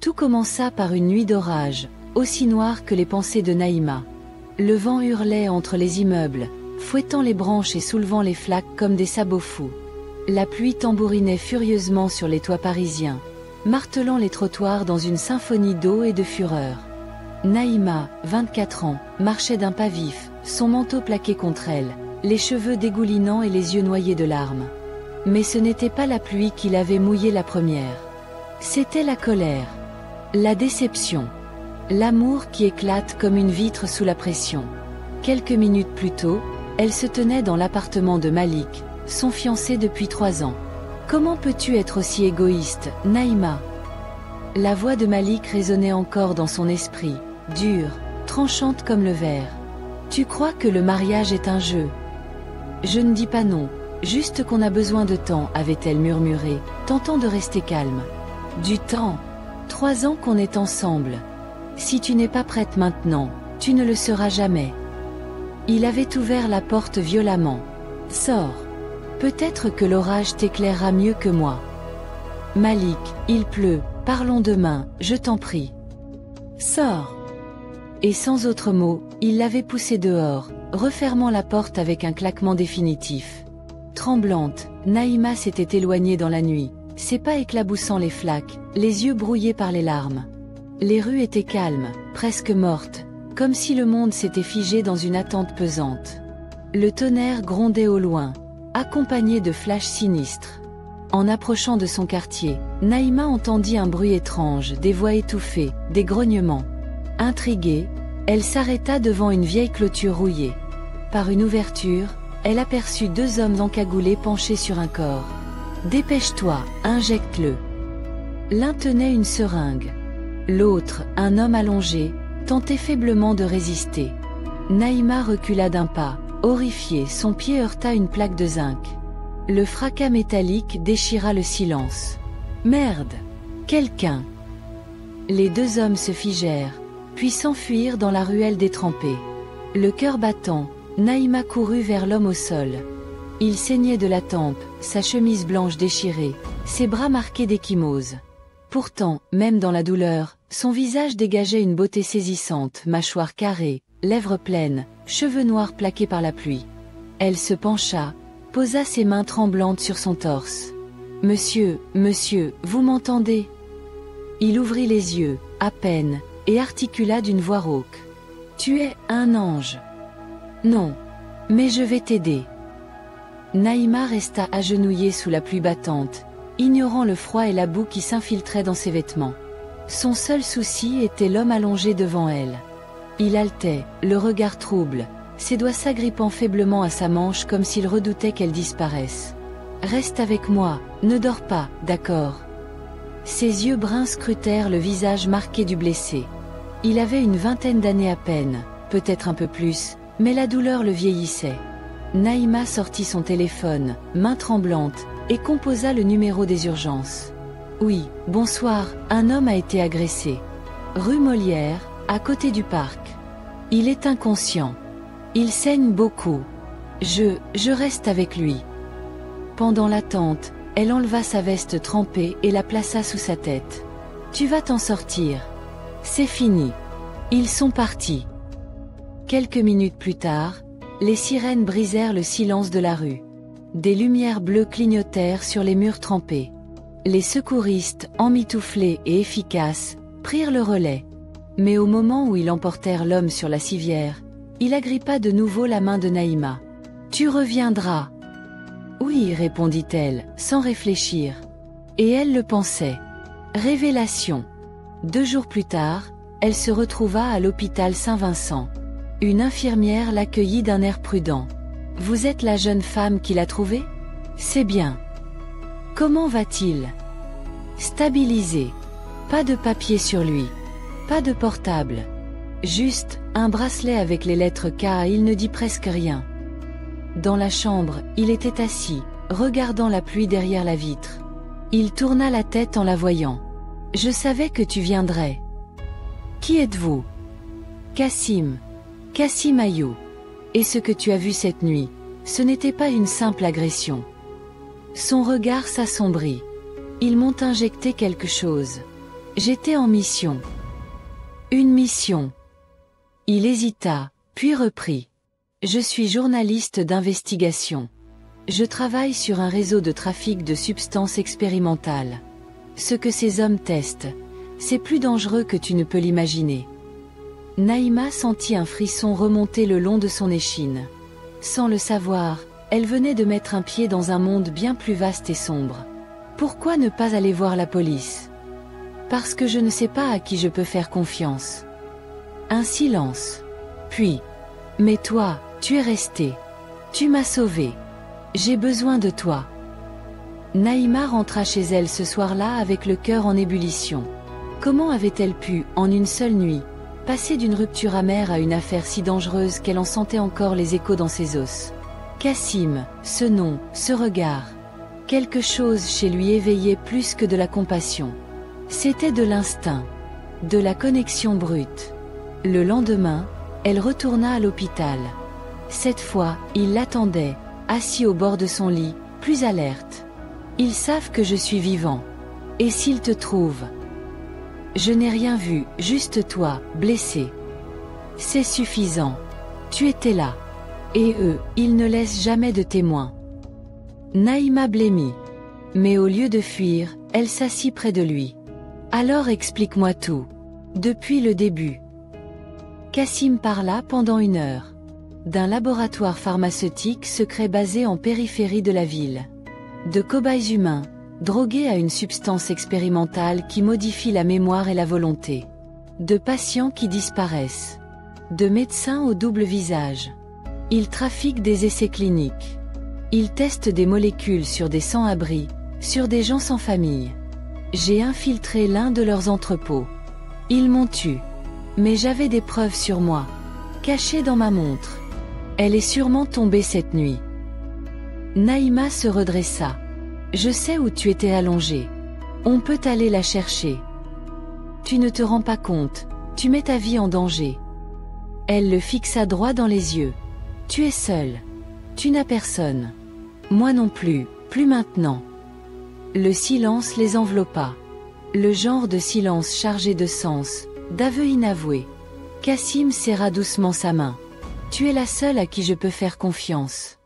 Tout commença par une nuit d'orage, aussi noire que les pensées de Naïma. Le vent hurlait entre les immeubles, fouettant les branches et soulevant les flaques comme des sabots fous. La pluie tambourinait furieusement sur les toits parisiens, martelant les trottoirs dans une symphonie d'eau et de fureur. Naïma, 24 ans, marchait d'un pas vif, son manteau plaqué contre elle, les cheveux dégoulinants et les yeux noyés de larmes. Mais ce n'était pas la pluie qui l'avait mouillée la première. C'était la colère, la déception, l'amour qui éclate comme une vitre sous la pression. Quelques minutes plus tôt, elle se tenait dans l'appartement de Malik, son fiancé depuis 3 ans. Comment peux-tu être aussi égoïste, Naïma? La voix de Malik résonnait encore dans son esprit, dure, tranchante comme le verre. Tu crois que le mariage est un jeu? Je ne dis pas non, juste qu'on a besoin de temps, avait-elle murmuré, tentant de rester calme. Du temps? 3 ans qu'on est ensemble. Si tu n'es pas prête maintenant, tu ne le seras jamais. Il avait ouvert la porte violemment. Sors. Peut-être que l'orage t'éclairera mieux que moi. Malik, il pleut, parlons demain, je t'en prie. Sors. Et sans autre mot, il l'avait poussée dehors, refermant la porte avec un claquement définitif. Tremblante, Naïma s'était éloignée dans la nuit, ses pas éclaboussant les flaques, les yeux brouillés par les larmes. Les rues étaient calmes, presque mortes, comme si le monde s'était figé dans une attente pesante. Le tonnerre grondait au loin, accompagné de flashs sinistres. En approchant de son quartier, Naïma entendit un bruit étrange, des voix étouffées, des grognements. Intriguée, elle s'arrêta devant une vieille clôture rouillée. Par une ouverture, elle aperçut 2 hommes encagoulés penchés sur un corps. « Dépêche-toi, injecte-le !» L'un tenait une seringue. L'autre, un homme allongé, tentait faiblement de résister. Naïma recula d'un pas, horrifiée, son pied heurta une plaque de zinc. Le fracas métallique déchira le silence. « Merde! Quelqu'un !» Les 2 hommes se figèrent, puis s'enfuirent dans la ruelle détrempée. Le cœur battant, Naïma courut vers l'homme au sol. Il saignait de la tempe, sa chemise blanche déchirée, ses bras marqués d'ecchymose. Pourtant, même dans la douleur, son visage dégageait une beauté saisissante, mâchoire carrée, lèvres pleines, cheveux noirs plaqués par la pluie. Elle se pencha, posa ses mains tremblantes sur son torse. « Monsieur, monsieur, vous m'entendez ?» Il ouvrit les yeux, à peine, et articula d'une voix rauque. « Tu es un ange. »« Non. Mais je vais t'aider. » Naïma resta agenouillée sous la pluie battante, ignorant le froid et la boue qui s'infiltraient dans ses vêtements. Son seul souci était l'homme allongé devant elle. Il haletait, le regard trouble, ses doigts s'agrippant faiblement à sa manche comme s'il redoutait qu'elle disparaisse. « Reste avec moi, ne dors pas, d'accord ?» Ses yeux bruns scrutèrent le visage marqué du blessé. Il avait une 20aine d'années à peine, peut-être un peu plus, mais la douleur le vieillissait. Naïma sortit son téléphone, main tremblante, et composa le numéro des urgences. « Oui, bonsoir, un homme a été agressé. Rue Molière, à côté du parc. Il est inconscient. Il saigne beaucoup. Je reste avec lui. » Pendant l'attente, elle enleva sa veste trempée et la plaça sous sa tête. « Tu vas t'en sortir. C'est fini. Ils sont partis. » Quelques minutes plus tard, les sirènes brisèrent le silence de la rue. Des lumières bleues clignotèrent sur les murs trempés. Les secouristes, emmitouflés et efficaces, prirent le relais. Mais au moment où ils emportèrent l'homme sur la civière, il agrippa de nouveau la main de Naïma. « Tu reviendras. » « Oui, répondit-elle, sans réfléchir. Et elle le pensait. Révélation. 2 jours plus tard, elle se retrouva à l'hôpital Saint-Vincent. Une infirmière l'accueillit d'un air prudent. « Vous êtes la jeune femme qui l'a trouvé ? C'est bien. Comment va-t-il ? » Stabilisé. Pas de papier sur lui. Pas de portable. Juste, un bracelet avec les lettres K. Il ne dit presque rien. Dans la chambre, il était assis, regardant la pluie derrière la vitre. Il tourna la tête en la voyant. « Je savais que tu viendrais. »« Qui êtes-vous ?»« Cassim. Cassim Ayou. Et ce que tu as vu cette nuit, ce n'était pas une simple agression. » Son regard s'assombrit. « Ils m'ont injecté quelque chose. J'étais en mission. Une mission. Il hésita, puis reprit. Je suis journaliste d'investigation. Je travaille sur un réseau de trafic de substances expérimentales. Ce que ces hommes testent, c'est plus dangereux que tu ne peux l'imaginer. Naïma sentit un frisson remonter le long de son échine. Sans le savoir, elle venait de mettre un pied dans un monde bien plus vaste et sombre. Pourquoi ne pas aller voir la police ? Parce que je ne sais pas à qui je peux faire confiance. Un silence. Puis, mais toi, tu es resté. Tu m'as sauvé. J'ai besoin de toi. Naïma rentra chez elle ce soir-là avec le cœur en ébullition. Comment avait-elle pu, en une seule nuit, passer d'une rupture amère à une affaire si dangereuse qu'elle en sentait encore les échos dans ses os? Kassim, ce nom, ce regard. Quelque chose chez lui éveillait plus que de la compassion. C'était de l'instinct, de la connexion brute. Le lendemain, elle retourna à l'hôpital. Cette fois, il l'attendait, assis au bord de son lit, plus alerte. Ils savent que je suis vivant. Et s'ils te trouvent? Je n'ai rien vu, juste toi, blessé. C'est suffisant. Tu étais là. Et eux, ils ne laissent jamais de témoins. Naïma blêmit. Mais au lieu de fuir, elle s'assit près de lui. Alors explique-moi tout. Depuis le début. Kassim parla pendant 1 heure. D'un laboratoire pharmaceutique secret basé en périphérie de la ville. De cobayes humains, drogués à une substance expérimentale qui modifie la mémoire et la volonté. De patients qui disparaissent. De médecins au double visage. Ils trafiquent des essais cliniques. Ils testent des molécules sur des sans-abri, sur des gens sans famille. J'ai infiltré l'un de leurs entrepôts. Ils m'ont tué. Mais j'avais des preuves sur moi. Cachées dans ma montre. Elle est sûrement tombée cette nuit. Naïma se redressa. Je sais où tu étais allongée. On peut aller la chercher. Tu ne te rends pas compte, tu mets ta vie en danger. Elle le fixa droit dans les yeux. Tu es seule. Tu n'as personne. Moi non plus, plus maintenant. Le silence les enveloppa. Le genre de silence chargé de sens, d'aveux inavoués. Kassim serra doucement sa main. Tu es la seule à qui je peux faire confiance.